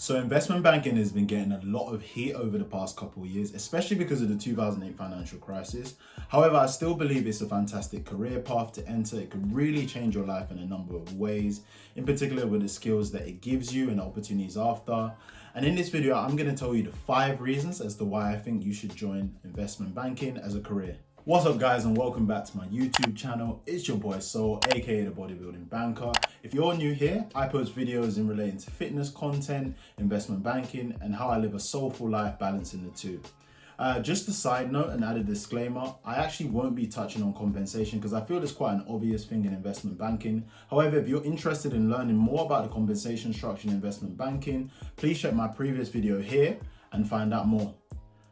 So investment banking has been getting a lot of heat over the past couple of years, especially because of the 2008 financial crisis. However, I still believe it's a fantastic career path to enter. It can really change your life in a number of ways, in particular with the skills that it gives you and opportunities after. And in this video, I'm going to tell you the 5 reasons as to why I think you should join investment banking as a career. What's up guys, and welcome back to my YouTube channel. It's your boy Soul, aka the Bodybuilding Banker. If you're new here, I post videos in relating to fitness content, investment banking, and how I live a soulful life balancing the two. Just a side note and add a disclaimer, I actually won't be touching on compensation because I feel it's quite an obvious thing in investment banking. However, if you're interested in learning more about the compensation structure in investment banking, please check my previous video here and find out more.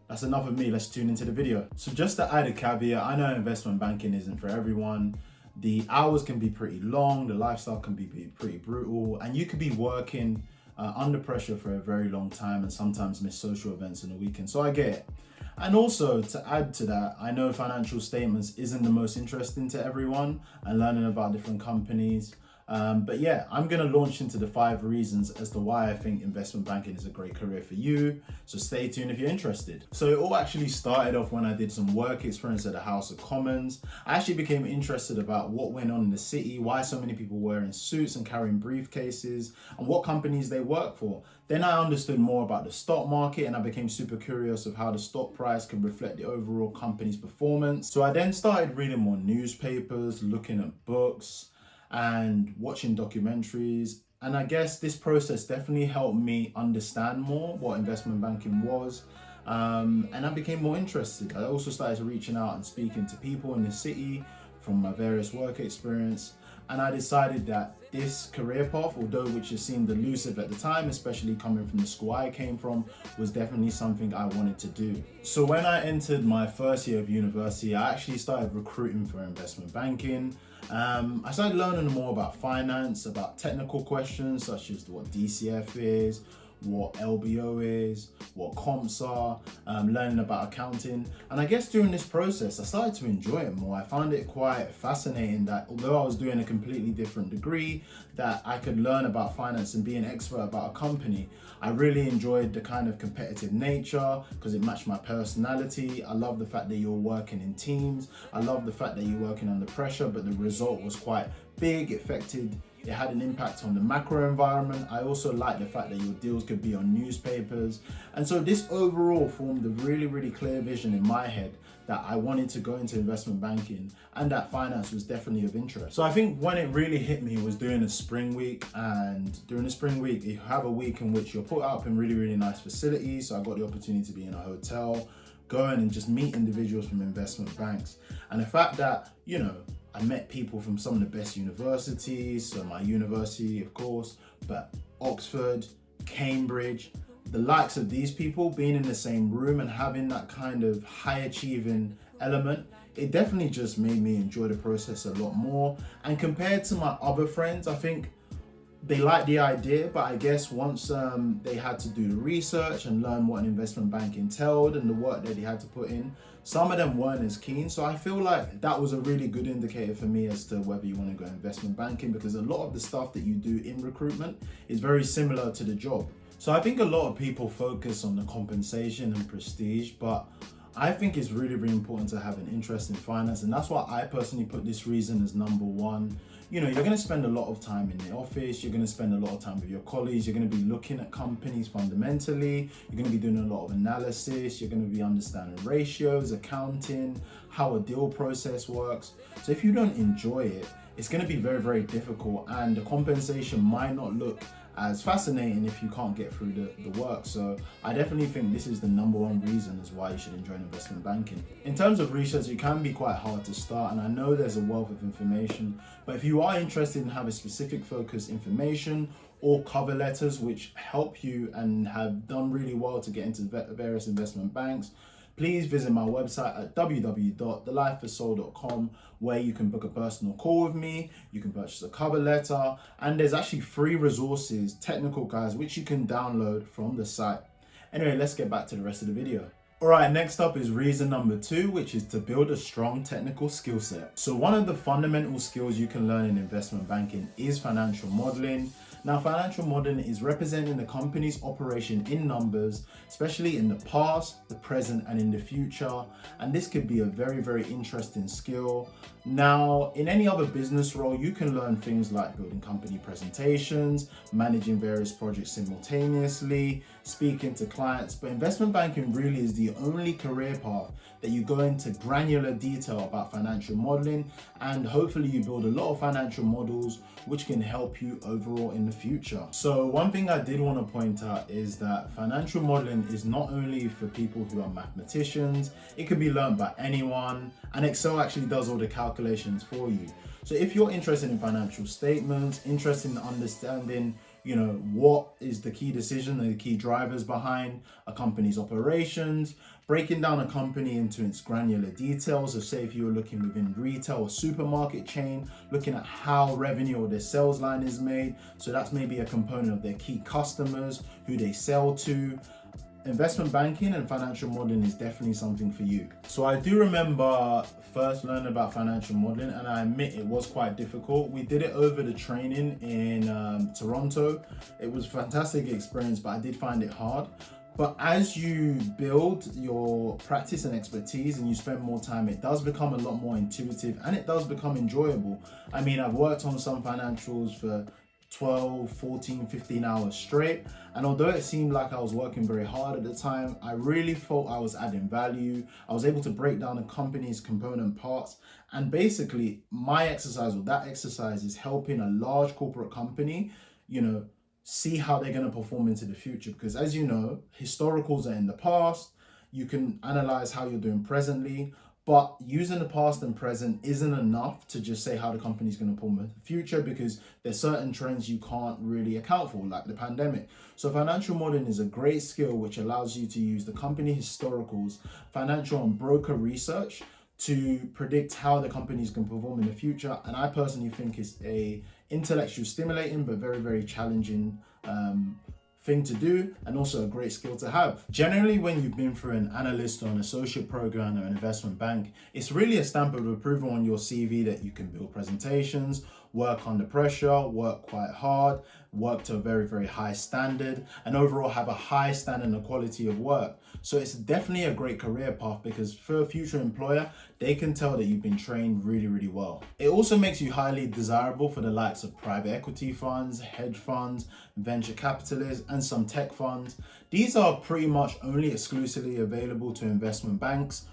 That's enough of me, let's tune into the video. So just to add a caveat, I know investment banking isn't for everyone. The hours can be pretty long, the lifestyle can be pretty brutal, and you could be working under pressure for a very long time and sometimes miss social events in the weekend, so I get it. And also to add to that, I know financial statements isn't the most interesting to everyone and learning about different companies. But yeah, I'm going to launch into the 5 reasons as to why I think investment banking is a great career for you. So stay tuned if you're interested. So it all actually started off when I did some work experience at the House of Commons. I actually became interested about what went on in the city, why so many people were in suits and carrying briefcases, and what companies they work for. Then I understood more about the stock market and I became super curious of how the stock price could reflect the overall company's performance. So I then started reading more newspapers, looking at books, and watching documentaries. And I guess this process definitely helped me understand more what investment banking was. And I became more interested. I also started reaching out and speaking to people in the city from my various work experience. And I decided that this career path, although which it seemed elusive at the time, especially coming from the school I came from, was definitely something I wanted to do. So when I entered my first year of university, I actually started recruiting for investment banking. I started learning more about finance, about technical questions such as what DCF is, what LBO is, what comps are, learning about accounting. And I guess during this process, I started to enjoy it more. I found it quite fascinating that although I was doing a completely different degree, that I could learn about finance and be an expert about a company. I really enjoyed the kind of competitive nature because it matched my personality. I love the fact that you're working in teams. I love the fact that you're working under pressure, but the result was quite big, it had an impact on the macro environment. I also like the fact that your deals could be on newspapers. And so this overall formed a really clear vision in my head that I wanted to go into investment banking and that finance was definitely of interest. So I think when it really hit me was during a spring week, and during the spring week, you have a week in which you're put up in really nice facilities. So I got the opportunity to be in a hotel, going and just meet individuals from investment banks. And the fact that, you know, I met people from some of the best universities, so my university, of course, but Oxford, Cambridge, the likes of these people being in the same room and having that kind of high achieving element, it definitely just made me enjoy the process a lot more. And compared to my other friends, I think they liked the idea, but I guess once they had to do the research and learn what an investment bank entailed and the work that they had to put in, some of them weren't as keen. So I feel like that was a really good indicator for me as to whether you want to go investment banking, because a lot of the stuff that you do in recruitment is very similar to the job. So I think a lot of people focus on the compensation and prestige, but I think it's really important to have an interest in finance, and that's why I personally put this reason as number 1. You know, you're going to spend a lot of time in the office, you're going to spend a lot of time with your colleagues, you're going to be looking at companies fundamentally, you're going to be doing a lot of analysis, you're going to be understanding ratios, accounting, how a deal process works. So if you don't enjoy it, it's going to be very difficult, and the compensation might not look as fascinating if you can't get through the work. So I definitely think this is the number 1 reason as why you should enjoy investment banking. In terms of research, it can be quite hard to start, and I know there's a wealth of information, but if you are interested in having specific focused information or cover letters which help you and have done really well to get into various investment banks, please visit my website at www.thelifeforsoul.com, where you can book a personal call with me, you can purchase a cover letter, and there's actually free resources, technical guides, which you can download from the site. Anyway, let's get back to the rest of the video. Alright, next up is reason number 2, which is to build a strong technical skill set. So one of the fundamental skills you can learn in investment banking is financial modeling. Now, financial modeling is representing the company's operation in numbers, especially in the past, the present, and in the future. And this could be a very, very interesting skill. Now, in any other business role, you can learn things like building company presentations, managing various projects simultaneously, speaking to clients. But investment banking really is the only career path that you go into granular detail about financial modeling, and hopefully you build a lot of financial models which can help you overall in the future. So one thing I did want to point out is that financial modeling is not only for people who are mathematicians, it can be learned by anyone, and Excel actually does all the calculations for you. So if you're interested in financial statements, interested in understanding, what is the key decision and the key drivers behind a company's operations, breaking down a company into its granular details. So say if you're looking within retail or supermarket chain, looking at how revenue or their sales line is made. So that's maybe a component of their key customers, who they sell to. Investment banking and financial modeling is definitely something for you. So I do remember first learning about financial modeling, and I admit it was quite difficult. We did it over the training in Toronto. It was a fantastic experience, but I did find it hard. But as you build your practice and expertise and you spend more time, it does become a lot more intuitive and it does become enjoyable. I mean, I've worked on some financials for 12, 14, 15 hours straight. And although it seemed like I was working very hard at the time, I really thought I was adding value. I was able to break down a company's component parts. And basically my exercise, or that exercise, is helping a large corporate company, see how they're going to perform into the future. Because as you know, historicals are in the past. You can analyze how you're doing presently, but using the past and present isn't enough to just say how the company's going to perform in the future, because there's certain trends you can't really account for, like the pandemic. So financial modeling is a great skill which allows you to use the company historicals, financial and broker research to predict how the companies can perform in the future. And I personally think it's a intellectually stimulating but very, very challenging thing to do, and also a great skill to have. Generally, when you've been through an analyst or an associate program or an investment bank, it's really a stamp of approval on your CV that you can build presentations, work under pressure, work quite hard, work to a very, very high standard, and overall have a high standard and quality of work. So it's definitely a great career path, because for a future employer, they can tell that you've been trained really, really well. It also makes you highly desirable for the likes of private equity funds, hedge funds, venture capitalists, and some tech funds. These are pretty much only exclusively available to investment banks,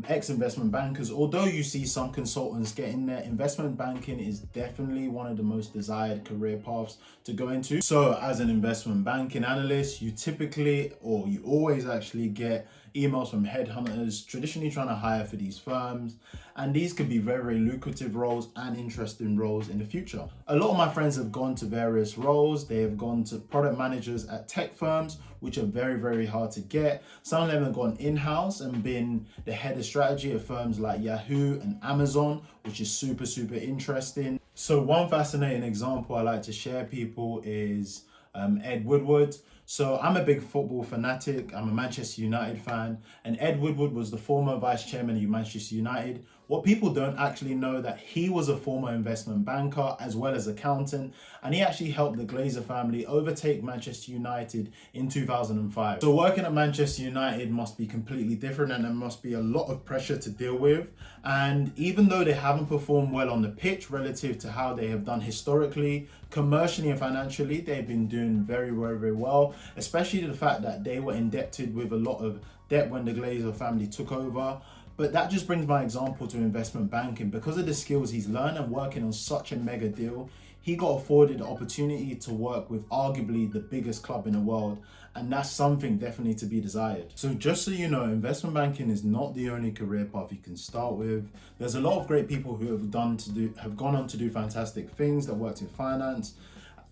ex-investment bankers. Although you see some consultants get in there, investment banking is definitely one of the most desired career paths to go into. So as an investment banking analyst, you typically, or you always actually get emails from headhunters traditionally trying to hire for these firms, and these could be very, very lucrative roles and interesting roles in the future. A lot of my friends have gone to various roles. They have gone to product managers at tech firms, which are very, very hard to get. Some of them have gone in-house and been the head of strategy of firms like Yahoo and Amazon, which is super, super interesting. So one fascinating example I like to share people is Ed Woodward. So I'm a big football fanatic. I'm a Manchester United fan, and Ed Woodward was the former vice chairman of Manchester United. What people don't actually know that he was a former investment banker as well as accountant, and he actually helped the Glazer family overtake Manchester United in 2005. So working at Manchester United must be completely different, and there must be a lot of pressure to deal with. And even though they haven't performed well on the pitch relative to how they have done historically, commercially and financially, they've been doing very, very, very well, especially the fact that they were indebted with a lot of debt when the Glazer family took over. But that just brings my example to investment banking. Because of the skills he's learned and working on such a mega deal, he got afforded the opportunity to work with arguably the biggest club in the world. And that's something definitely to be desired. So just so you know, investment banking is not the only career path you can start with. There's a lot of great people who have gone on to do fantastic things, that worked in finance.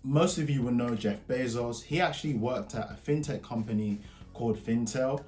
Most of you will know Jeff Bezos. He actually worked at a fintech company called Fintel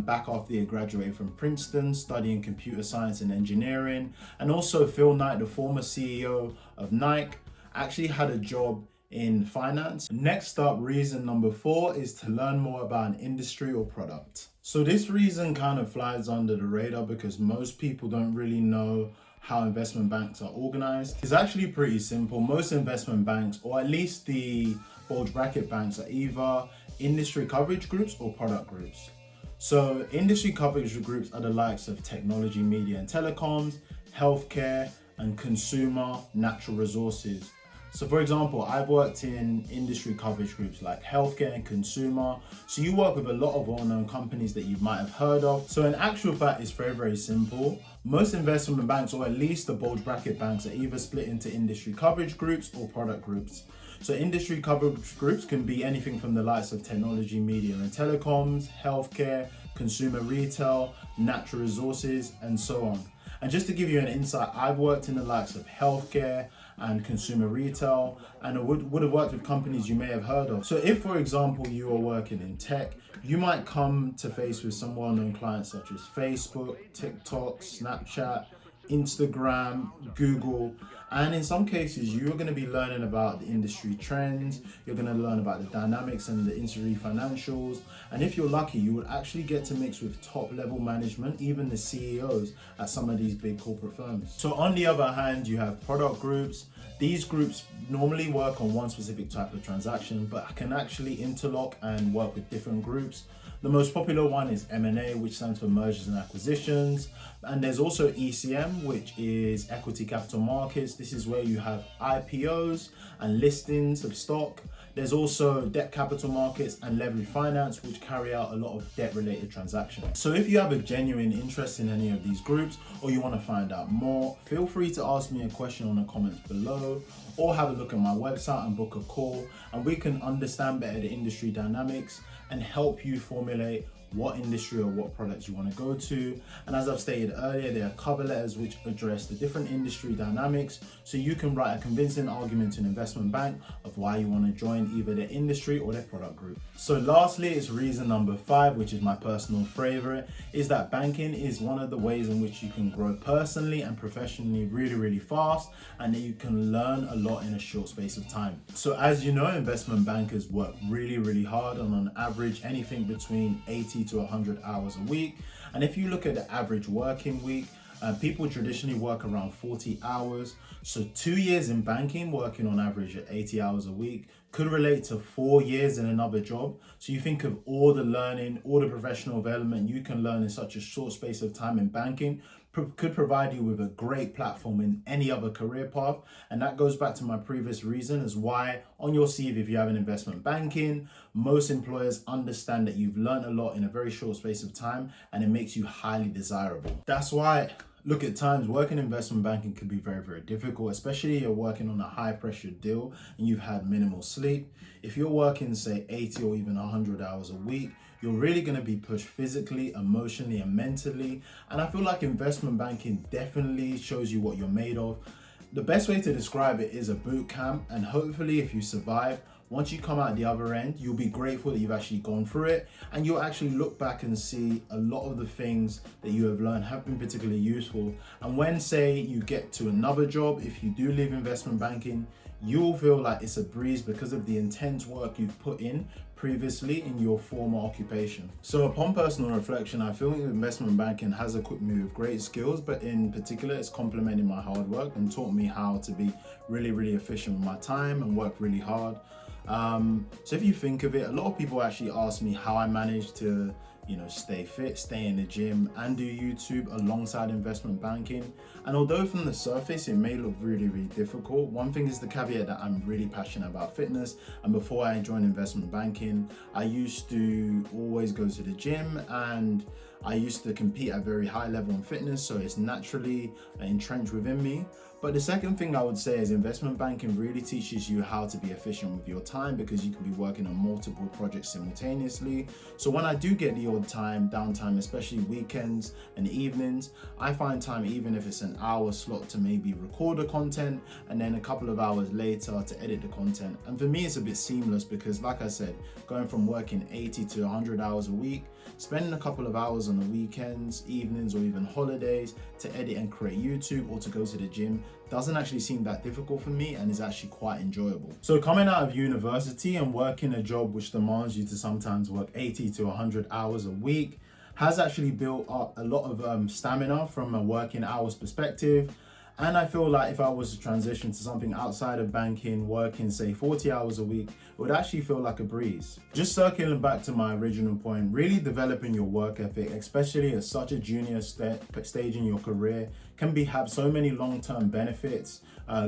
back after he graduated from Princeton, studying computer science and engineering. And also Phil Knight, the former CEO of Nike, actually had a job in finance. Next up, reason number 4 is to learn more about an industry or product. So this reason kind of flies under the radar because most people don't really know how investment banks are organized. It's actually pretty simple. Most investment banks, or at least the bulge bracket banks, are either industry coverage groups or product groups. So industry coverage groups are the likes of technology, media and telecoms, healthcare, and consumer natural resources. So for example, I've worked in industry coverage groups like healthcare and consumer. So you work with a lot of well-known companies that you might have heard of. So in actual fact, it's very, very simple. Most investment banks, or at least the bulge bracket banks, are either split into industry coverage groups or product groups. So industry coverage groups can be anything from the likes of technology, media and telecoms, healthcare, consumer retail, natural resources, and so on. And just to give you an insight, I've worked in the likes of healthcare and consumer retail, and I would have worked with companies you may have heard of. So if, for example, you are working in tech, you might come to face with some well-known clients such as Facebook, TikTok, Snapchat, Instagram, Google, and in some cases you're going to be learning about the industry trends, you're going to learn about the dynamics and the industry financials, and if you're lucky you would actually get to mix with top level management, even the CEOs at some of these big corporate firms. So on the other hand, you have product groups. These groups normally work on one specific type of transaction, but can actually interlock and work with different groups. The most popular one is M&A, which stands for mergers and acquisitions. And there's also ECM, which is equity capital markets. This is where you have IPOs and listings of stock. There's also debt capital markets and leveraged finance, which carry out a lot of debt-related transactions. So if you have a genuine interest in any of these groups, or you want to find out more, feel free to ask me a question on the comments below, or have a look at my website and book a call, and we can understand better the industry dynamics and help you formulate what industry or what products you want to go to. And as I've stated earlier, there are cover letters which address the different industry dynamics, so you can write a convincing argument to an investment bank of why you want to join either their industry or their product group. So lastly, it's reason number 5, which is my personal favorite, is that banking is one of the ways in which you can grow personally and professionally really fast, and that you can learn a lot in a short space of time. So as you know, investment bankers work really hard, and on average anything between 80 to 100 hours a week. And if you look at the average working week, people traditionally work around 40 hours. So 2 years in banking, working on average at 80 hours a week, could relate to 4 years in another job. So you think of all the learning, all the professional development you can learn in such a short space of time in banking, could provide you with a great platform in any other career path. And that goes back to my previous reason as why on your CV, if you have an investment banking, most employers understand that you've learned a lot in a very short space of time, and it makes you highly desirable. That's why, look, at times working investment banking can be very difficult, especially if you're working on a high pressure deal and you've had minimal sleep. If you're working say 80 or even 100 hours a week, you're really going to be pushed physically, emotionally and mentally. And I feel like investment banking definitely shows you what you're made of. The best way to describe it is a boot camp, and hopefully if you survive, once you come out the other end, you'll be grateful that you've actually gone through it, and you'll actually look back and see a lot of the things that you have learned have been particularly useful. And when, say, you get to another job, if you do leave investment banking, you'll feel like it's a breeze because of the intense work you've put in previously in your former occupation. So upon personal reflection, I feel investment banking has equipped me with great skills, but in particular, it's complemented my hard work and taught me how to be really efficient with my time and work really hard. So if you think of it, a lot of people actually ask me how I managed to, stay fit, stay in the gym and do YouTube alongside investment banking. And although from the surface it may look really difficult, one thing is the caveat that I'm really passionate about fitness. And before I joined investment banking, I used to always go to the gym, and I used to compete at a very high level in fitness, so it's naturally entrenched within me. But the second thing I would say is investment banking really teaches you how to be efficient with your time, because you can be working on multiple projects simultaneously. So when I do get the odd time, downtime, especially weekends and evenings, I find time, even if it's an hour slot, to maybe record the content and then a couple of hours later to edit the content. And for me, it's a bit seamless because, like I said, going from working 80 to 100 hours a week, spending a couple of hours on the weekends, evenings, or even holidays to edit and create YouTube or to go to the gym doesn't actually seem that difficult for me, and is actually quite enjoyable. So coming out of university and working a job which demands you to sometimes work 80 to 100 hours a week has actually built up a lot of stamina from a working hours perspective. And I feel like if I was to transition to something outside of banking, working say 40 hours a week, it would actually feel like a breeze. Just circling back to my original point, really developing your work ethic, especially at such a junior stage in your career, can have so many long-term benefits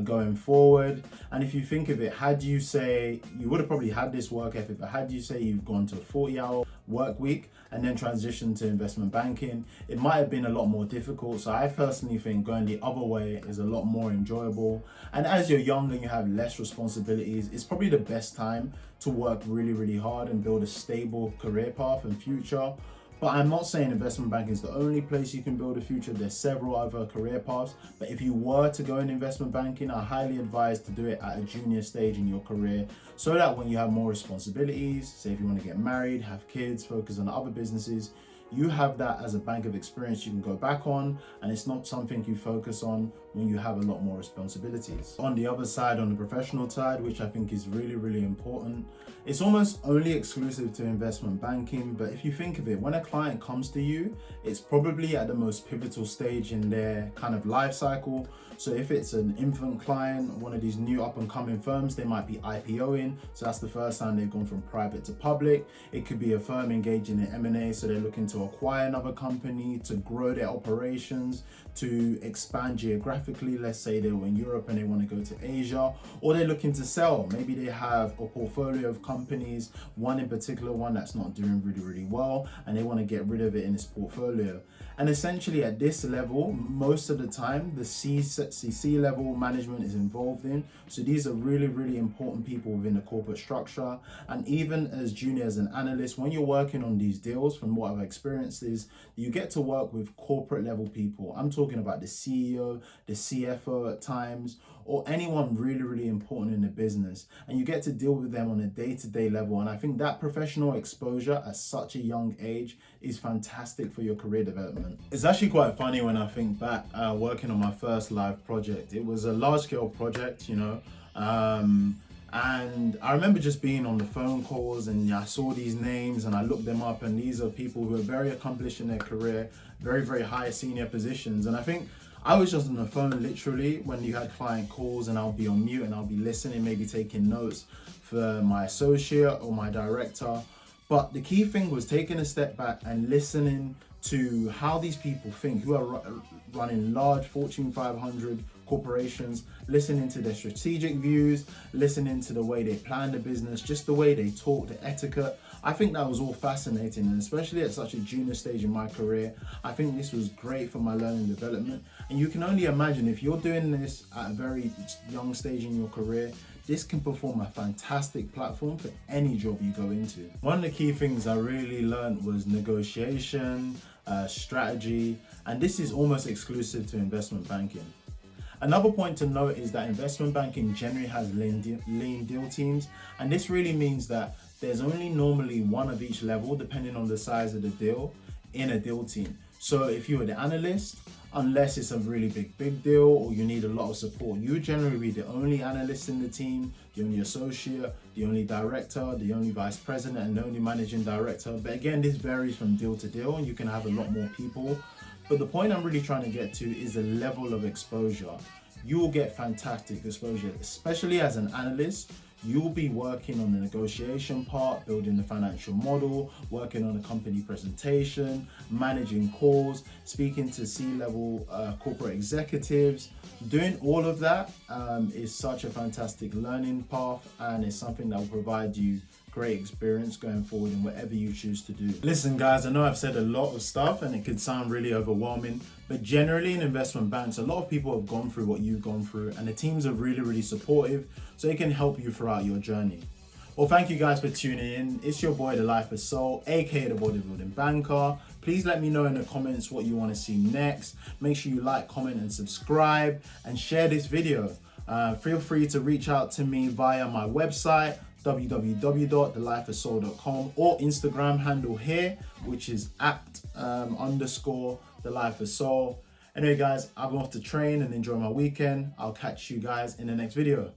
going forward. And if you think of it, had you say, you would have probably had this work ethic, but had you say you've gone to a 40-hour work week and then transitioned to investment banking, it might have been a lot more difficult. So I personally think going the other way is a lot more enjoyable. And as you're younger and you have less responsibilities, it's probably the best time to work really, really hard and build a stable career path and future. But I'm not saying investment banking is the only place you can build a future. There's several other career paths. But if you were to go in investment banking, I highly advise to do it at a junior stage in your career, so that when you have more responsibilities, say if you want to get married, have kids, focus on other businesses, you have that as a bank of experience you can go back on, and it's not something you focus on when you have a lot more responsibilities. On the other side, on the professional side, which I think is really, really important, it's almost only exclusive to investment banking. But if you think of it, when a client comes to you, it's probably at the most pivotal stage in their kind of life cycle. So if it's an infant client, one of these new up and coming firms, they might be IPOing. So that's the first time they've gone from private to public. It could be a firm engaging in M&A. So they're looking to acquire another company, to grow their operations, to expand geographically. Let's say they were in Europe and they want to go to Asia, or they're looking to sell. Maybe they have a portfolio of companies, one in particular, one that's not doing really, really well, and they want to get rid of it in this portfolio. And essentially at this level, most of the time, the C-level management is involved in. So these are really, really important people within the corporate structure. And even as junior as an analyst, when you're working on these deals, from what I've experienced, is you get to work with corporate level people. I'm talking about the CEO, the CFO at times, or anyone really, really important in the business. And you get to deal with them on a day-to-day level. And I think that professional exposure at such a young age is fantastic for your career development. It's actually quite funny when I think back working on my first live project. It was a large-scale project, you know, and I remember just being on the phone calls, and I saw these names and I looked them up, and these are people who are very accomplished in their career, very, very high senior positions. And I think I was just on the phone literally when you had client calls, and I'll be on mute and I'll be listening, maybe taking notes for my associate or my director. But the key thing was taking a step back and listening to how these people think, who are running large Fortune 500 corporations, listening to their strategic views, listening to the way they plan the business, just the way they talk, the etiquette. I think that was all fascinating, and especially at such a junior stage in my career, I think this was great for my learning development. And you can only imagine, if you're doing this at a very young stage in your career, this can perform a fantastic platform for any job you go into. One of the key things I really learned was negotiation, strategy, and this is almost exclusive to investment banking. Another point to note is that investment banking generally has lean deal teams, and this really means that there's only normally one of each level, depending on the size of the deal, in a deal team. So if you were the analyst, unless it's a really big deal or you need a lot of support, you generally be the only analyst in the team, the only associate, the only director, the only vice president, and the only managing director. But again, this varies from deal to deal, and you can have a lot more people. But the point I'm really trying to get to is the level of exposure. You will get fantastic exposure, especially as an analyst. You will be working on the negotiation part, building the financial model, working on a company presentation, managing calls, speaking to C-level corporate executives. Doing all of that is such a fantastic learning path, and it's something that will provide you great experience going forward in whatever you choose to do. Listen guys, I know I've said a lot of stuff and it could sound really overwhelming, but generally in investment banks, a lot of people have gone through what you've gone through, and the teams are really, really supportive, so they can help you throughout your journey. Well, thank you guys for tuning in. It's your boy, The Life of Soul, aka the Bodybuilding Banker. Please let me know in the comments what you want to see next. Make sure you like, comment, and subscribe, and share this video. Feel free to reach out to me via my website, www.thelifeofsoul.com, or Instagram handle here, which is @_thelifeofsoul. Anyway guys, I'm off to train and enjoy my weekend. I'll catch you guys in the next video.